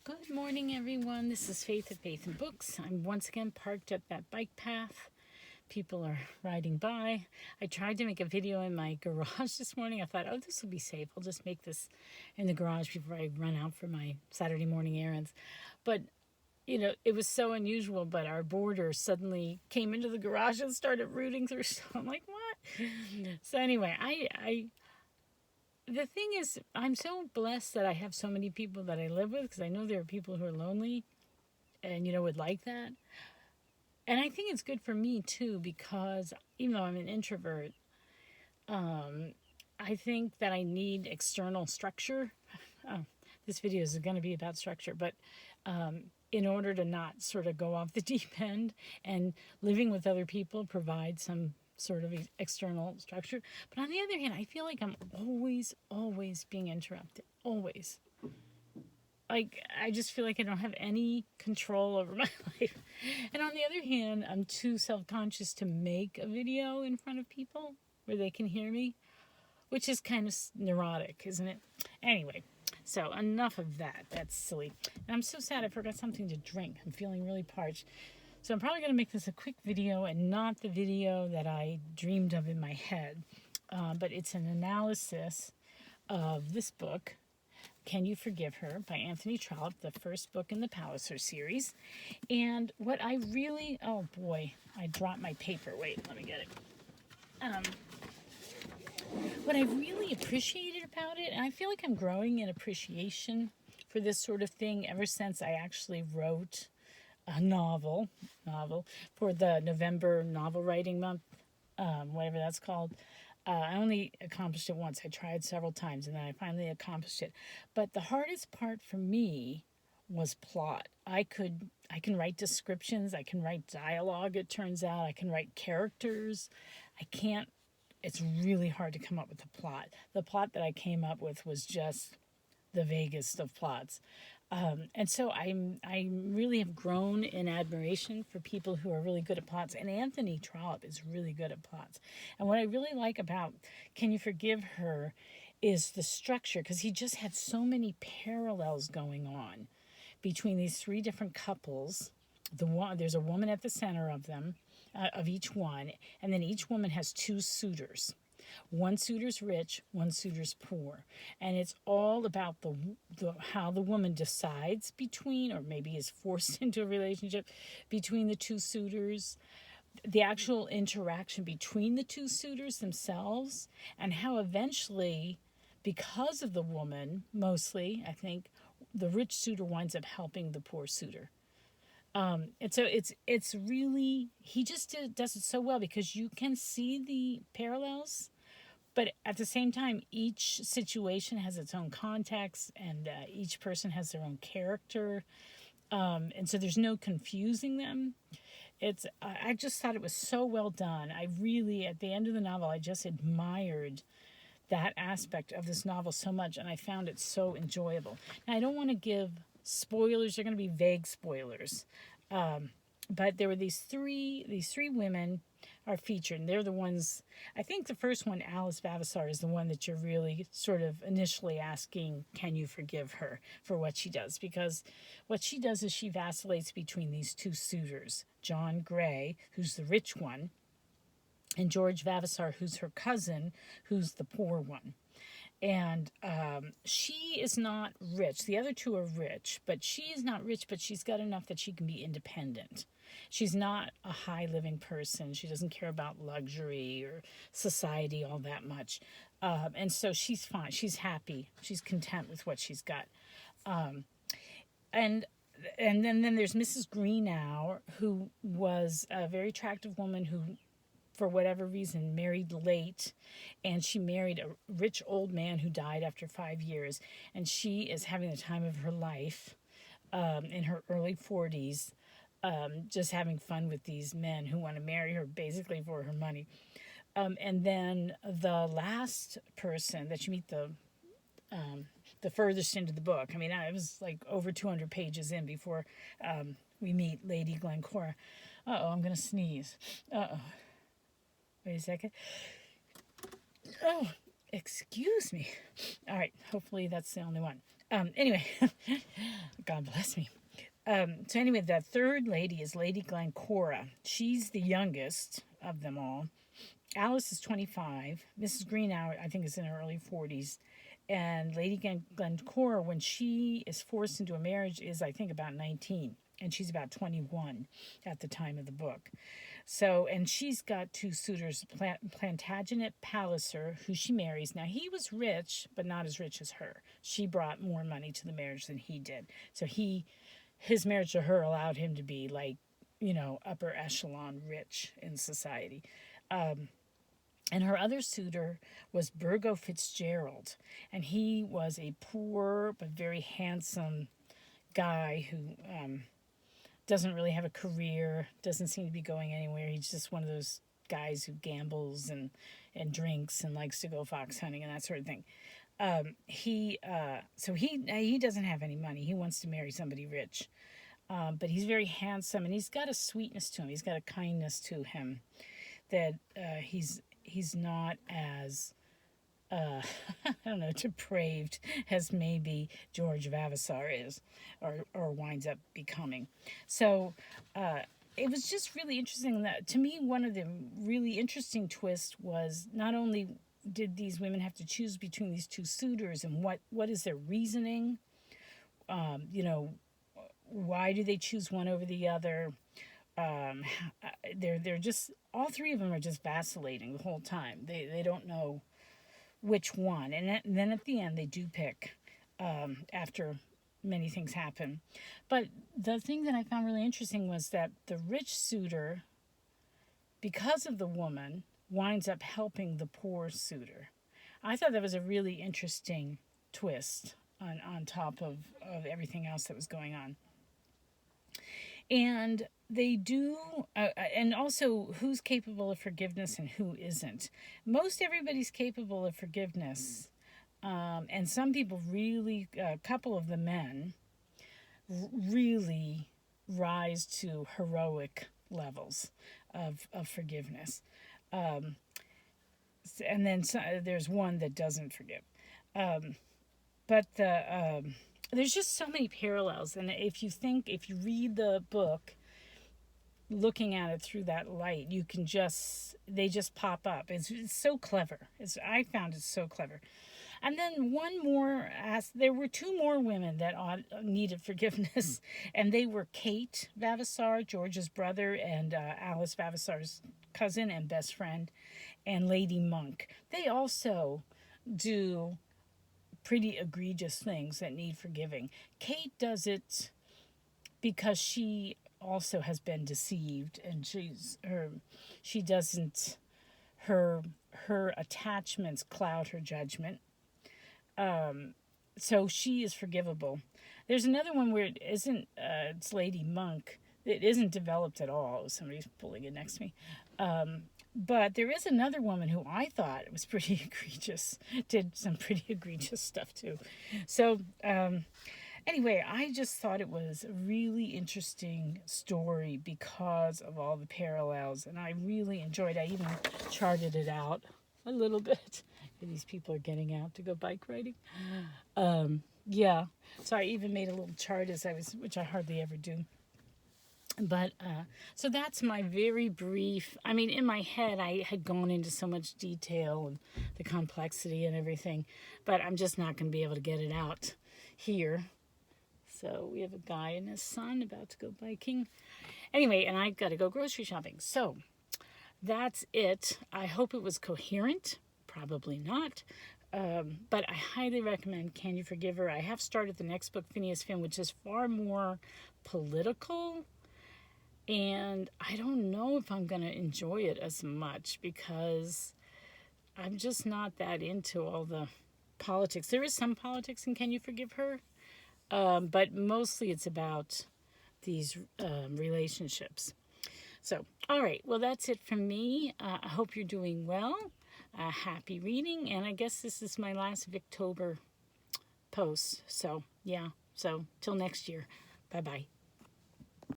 Good morning, everyone. This is Faith at Faith and Books. I'm once again parked at that bike path. People are riding by. I tried to make a video in my garage this morning. I thought, this will be safe. I'll just make this in the garage before I run out for my Saturday morning errands. But, it was so unusual, but our boarder suddenly came into the garage and started rooting through stuff. I'm like, what? So anyway, the thing is, I'm so blessed that I have so many people that I live with, because I know there are people who are lonely and, would like that. And I think it's good for me too, because even though I'm an introvert, I think that I need external structure. This video is going to be about structure, but in order to not sort of go off the deep end, and living with other people provides some sort of external structure. But on the other hand, I feel like I'm always being interrupted. Always. Like, I just feel like I don't have any control over my life. And on the other hand, I'm too self-conscious to make a video in front of people where they can hear me, which is kind of neurotic, isn't it? Anyway, so enough of that. That's silly. And I'm so sad I forgot something to drink. I'm feeling really parched. So I'm probably going to make this a quick video and not the video that I dreamed of in my head. But it's an analysis of this book, Can You Forgive Her, by Anthony Trollope, the first book in the Palliser series. And what I really, oh boy, I dropped my paper. Wait, let me get it. What I really appreciated about it, and I feel like I'm growing in appreciation for this sort of thing ever since I actually wrote a novel for the November novel writing month, whatever that's called. I only accomplished it once. I tried several times, and then I finally accomplished it. But the hardest part for me was plot. I can write descriptions. I can write dialogue, it turns out. I can write characters. It's really hard to come up with a plot. The plot that I came up with was just the vaguest of plots. And so I really have grown in admiration for people who are really good at plots. And Anthony Trollope is really good at plots. And what I really like about Can You Forgive Her is the structure, because he just had so many parallels going on between these three different couples. There's a woman at the center of them, of each one, and then each woman has two suitors. One suitor's rich, one suitor's poor. And it's all about how the woman decides between, or maybe is forced into a relationship between the two suitors, the actual interaction between the two suitors themselves, and how eventually, because of the woman, mostly, I think, the rich suitor winds up helping the poor suitor. And so it's really, he just does it so well, because you can see the parallels. But at the same time, each situation has its own context, and each person has their own character. And so there's no confusing them. I just thought it was so well done. I really, at the end of the novel, I just admired that aspect of this novel so much, and I found it so enjoyable. Now, I don't want to give spoilers. They're going to be vague spoilers. But there were these three women are featured, and they're the ones. I think the first one, Alice Vavasor, is the one that you're really sort of initially asking, can you forgive her for what she does? Because what she does is she vacillates between these two suitors, John Gray, who's the rich one, and George Vavasor, who's her cousin, who's the poor one. And she is not rich. The other two are rich, but she is not rich, but she's got enough that she can be independent. She's not a high living person. She doesn't care about luxury or society all that much. And so she's fine. She's happy. She's content with what she's got. And then there's Mrs. Greenough, who was a very attractive woman who, for whatever reason, married late, and she married a rich old man who died after 5 years, and she is having the time of her life in her early 40s, just having fun with these men who want to marry her basically for her money. And then the last person that you meet, the furthest into the book, I mean, I was like over 200 pages in before we meet Lady Glencora. I'm going to sneeze. Wait a second. Oh, excuse me. All right. Hopefully that's the only one. Anyway, God bless me. So anyway, the third lady is Lady Glencora. She's the youngest of them all. Alice is 25. Mrs. Greenow, I think, is in her early 40s. And Lady Glencora, when she is forced into a marriage, is, I think, about 19. And she's about 21 at the time of the book. So, and she's got two suitors, Plantagenet Palliser, who she marries. Now, he was rich, but not as rich as her. She brought more money to the marriage than he did. So his marriage to her allowed him to be like, upper echelon rich in society. And her other suitor was Burgo Fitzgerald. And he was a poor but very handsome guy who doesn't really have a career, doesn't seem to be going anywhere. He's just one of those guys who gambles and drinks and likes to go fox hunting and that sort of thing. He doesn't have any money. He wants to marry somebody rich. But he's very handsome, and he's got a sweetness to him. He's got a kindness to him that he's not as I don't know, depraved as maybe George Vavasor is, or winds up becoming. So it was just really interesting. That to me, one of the really interesting twists was not only did these women have to choose between these two suitors, and what is their reasoning? Why do they choose one over the other? They're just, all three of them are just vacillating the whole time. They don't know which one, and then at the end they do pick after many things happen. But the thing that I found really interesting was that the rich suitor, because of the woman, winds up helping the poor suitor. I thought that was a really interesting twist on top of everything else that was going on. And they do, and also who's capable of forgiveness and who isn't. Most everybody's capable of forgiveness. And some people really, a couple of the men, really rise to heroic levels of forgiveness. And then there's one that doesn't forgive. But there's just so many parallels. And if you read the book, looking at it through that light, they just pop up. It's so clever. I found it so clever. And then there were two more women that needed forgiveness, and they were Kate Vavasor, George's brother, and Alice Vavasor's cousin and best friend, and Lady Monk. They also do pretty egregious things that need forgiving. Kate does it because she also has been deceived, and her attachments cloud her judgment. So she is forgivable. There's another one where it isn't, it's Lady Monk. It isn't developed at all. Somebody's pulling it next to me. But there is another woman who I thought was pretty egregious, did some pretty egregious stuff too. So anyway, I just thought it was a really interesting story because of all the parallels, and I really enjoyed it. I even charted it out a little bit. These people are getting out to go bike riding. Yeah, so I even made a little chart which I hardly ever do. But so that's my very brief, in my head I had gone into so much detail and the complexity and everything, but I'm just not going to be able to get it out here. So we have a guy and his son about to go biking. Anyway, and I've got to go grocery shopping. So that's it. I hope it was coherent. Probably not. But I highly recommend Can You Forgive Her? I have started the next book, Phineas Finn, which is far more political. And I don't know if I'm going to enjoy it as much because I'm just not that into all the politics. There is some politics in Can You Forgive Her? But mostly it's about these relationships. So, all right. Well, that's it from me. I hope you're doing well. Happy reading. And I guess this is my last Victober post. So, yeah. So, till next year. Bye-bye.